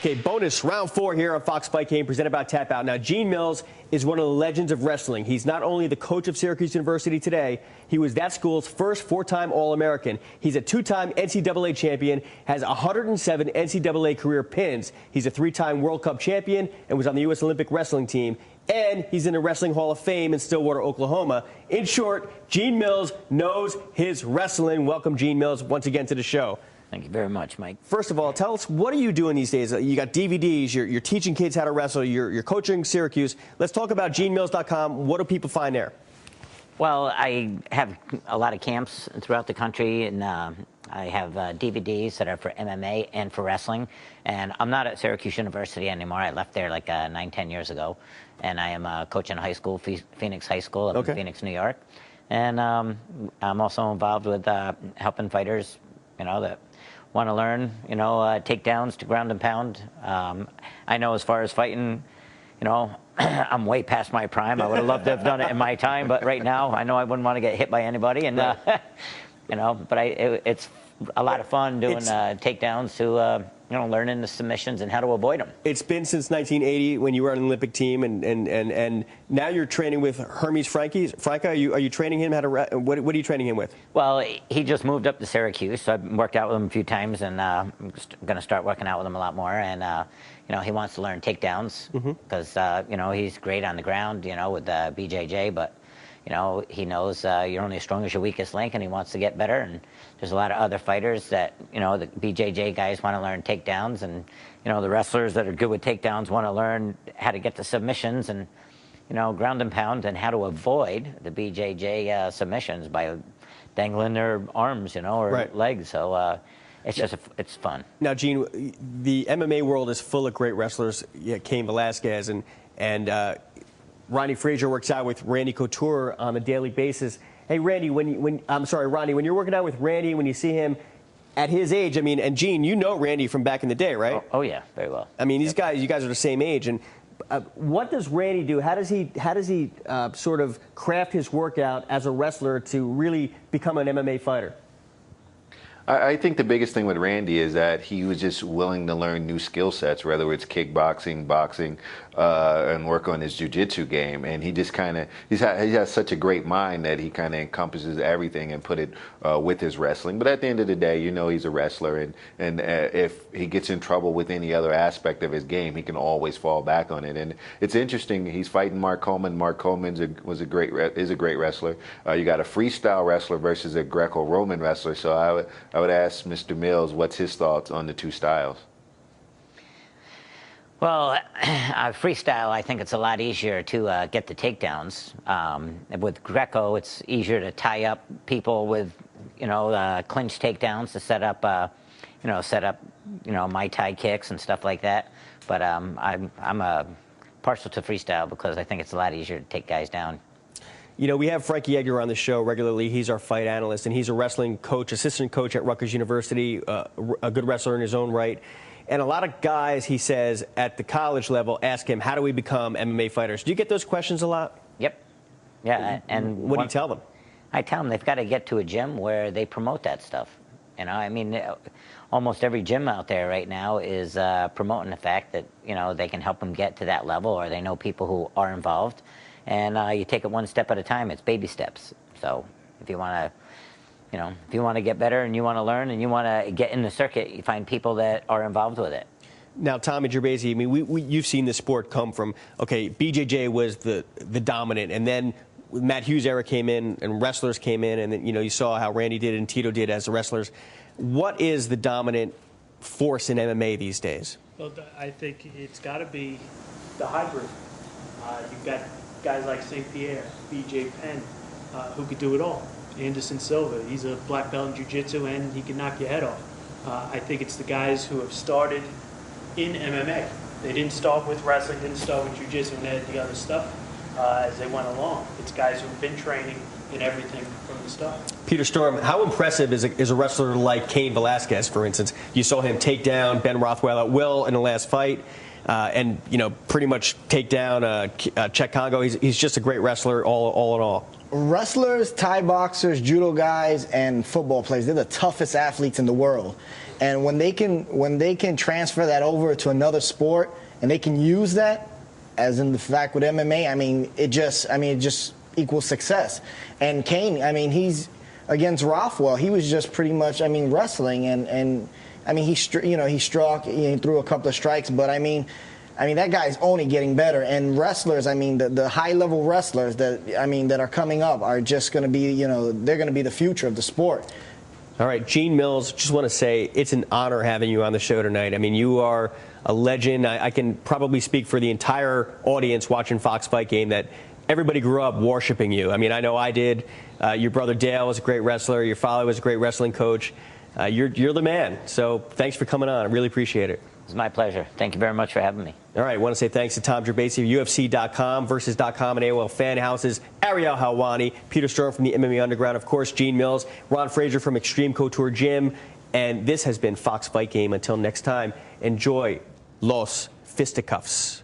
Okay, bonus round 4 here on Fox Fight Game presented by Tap Out. Now, Gene Mills is one of the legends of wrestling. He's not only the coach of Syracuse University today, he was that school's first 4-time All-American. He's a 2-time NCAA champion, has 107 NCAA career pins. He's a 3-time World Cup champion and was on the U.S. Olympic wrestling team. And he's in the Wrestling Hall of Fame in Stillwater, Oklahoma. In short, Gene Mills knows his wrestling. Welcome, Gene Mills, once again to the show. Thank you very much, Mike. First of all, tell us, what are you doing these days? You got DVDs, you're teaching kids how to wrestle, you're coaching Syracuse. Let's talk about GeneMills.com. What do people find there? Well, I have a lot of camps throughout the country, and I have DVDs that are for MMA and for wrestling. And I'm not at Syracuse University anymore. I left there like 9-10 years ago. And I am coaching a high school, Phoenix High School up in Phoenix, New York. And I'm also involved with helping fighters, that want to learn, takedowns to ground and pound. I know as far as fighting, I'm way past my prime. I would have loved to have done it in my time, but right now I know I wouldn't want to get hit by anybody. And but it's a lot of fun doing takedowns to learning the submissions and how to avoid them. It's been since 1980 when you were on the Olympic team, and now you're training with Hermes Franca. Are you training him how to? What are you training him with? Well, he just moved up to Syracuse, so I've worked out with him a few times, and I'm going to start working out with him a lot more. And he wants to learn takedowns because he's great on the ground, with BJJ, but he knows you're only as strong as your weakest link, and he wants to get better. And there's a lot of other fighters that, the BJJ guys want to learn takedowns, and, the wrestlers that are good with takedowns want to learn how to get the submissions and, ground and pound, and how to avoid the BJJ submissions by dangling their arms, or legs. So it's fun. Now, Gene, the MMA world is full of great wrestlers. Cain Velasquez and Ronnie Frazier works out with Randy Couture on a daily basis. Hey, Randy, Ronnie, when you're working out with Randy, when you see him at his age, and Gene, you know Randy from back in the day, right? Oh yeah, very well. These guys, you guys are the same age. And what does Randy do? How does he sort of craft his workout as a wrestler to really become an MMA fighter? I think the biggest thing with Randy is that he was just willing to learn new skill sets, whether it's kickboxing, boxing, and work on his jiu-jitsu game. And he just he has such a great mind that he kind of encompasses everything and put it with his wrestling. But at the end of the day, he's a wrestler, and if he gets in trouble with any other aspect of his game, he can always fall back on it. And it's interesting. He's fighting Mark Coleman. Mark Coleman is a great wrestler. You got a freestyle wrestler versus a Greco-Roman wrestler. So I would ask Mr. Mills what's his thoughts on the two styles. Well, freestyle, I think it's a lot easier to get the takedowns. With Greco, it's easier to tie up people with, clinch takedowns to set up, Mai Tai kicks and stuff like that. But I'm partial to freestyle because I think it's a lot easier to take guys down. We have Frankie Edgar on the show regularly. He's our fight analyst, and he's a wrestling coach, assistant coach at Rutgers University, a good wrestler in his own right. And a lot of guys, he says, at the college level ask him, how do we become MMA fighters? Do you get those questions a lot? Yep. Yeah. And what do you tell them? I tell them they've got to get to a gym where they promote that stuff. Almost every gym out there right now is promoting the fact that, they can help them get to that level, or they know people who are involved. And you take it one step at a time. It's baby steps. So if you want to, get better and you want to learn and you want to get in the circuit, you find people that are involved with it. Now, Tommy Gerbasi, you've seen the sport come from, BJJ was the dominant, and then Matt Hughes' era came in, and wrestlers came in, and then, you saw how Randy did and Tito did as the wrestlers. What is the dominant force in MMA these days? Well, I think it's got to be the hybrid. You've got guys like St. Pierre, B.J. Penn, who could do it all. Anderson Silva, he's a black belt in jiu-jitsu, and he can knock your head off. I think it's the guys who have started in MMA. They didn't start with wrestling, didn't start with jiu-jitsu and add the other stuff as they went along. It's guys who've been training in everything from the start. Peter Storm, how impressive is a wrestler like Cain Velasquez, for instance? You saw him take down Ben Rothwell at will in the last fight. and pretty much take down Czech Congo. He's just a great wrestler all in all. Wrestlers, Thai boxers, judo guys, and football players, they're the toughest athletes in the world. And when they can transfer that over to another sport and they can use that, as in the fact with MMA, it just equals success. And Kane, he's against Rothwell, he was just pretty much wrestling and he struck, he threw a couple of strikes, but that guy's only getting better. And wrestlers, the high-level wrestlers that are coming up are just going to be, they're going to be the future of the sport. All right, Gene Mills, just want to say it's an honor having you on the show tonight. You are a legend. I can probably speak for the entire audience watching Fox Fight Game that everybody grew up worshiping you. I know I did. Your brother Dale was a great wrestler. Your father was a great wrestling coach. You're the man. So thanks for coming on. I really appreciate it. It's my pleasure. Thank you very much for having me. All right, I want to say thanks to Tom Gerbasi of UFC.com, Versus.com, and AOL Fan Houses, Ariel Helwani, Peter Stern from the MMA Underground, of course, Gene Mills, Ron Frazier from Extreme Couture Gym, and this has been Fox Fight Game. Until next time, enjoy los fisticuffs.